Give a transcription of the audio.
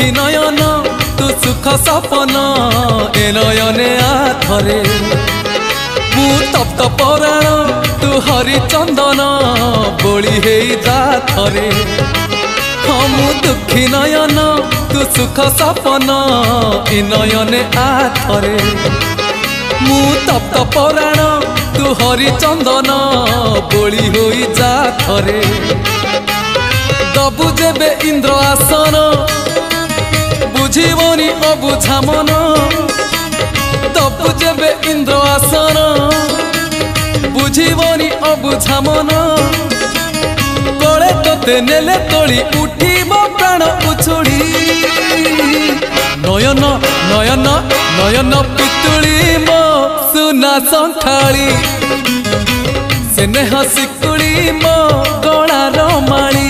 दुखी नयन तू सुख सपन ए नयने आथरे मु तप्त पराण तू हरिचंदन बोली हे जाथरे हाँ मु दुखी नयन तू सुख सपन ए नयने आथरे मु तप्त पराण तू हरिचंदन बोली हो जाथरे दबु जेबे इंद्र आसन बुझीबनी अबुझा मन दबु जेबे इंद्र आसन बुझीबनी अबुझा मन कले तोते नेले तोली उठीब प्राण उछुड़ी नयन नयन नयन पितुड़ी मो सुना संखाली स्नेह शिकुड़ी मो गलार माली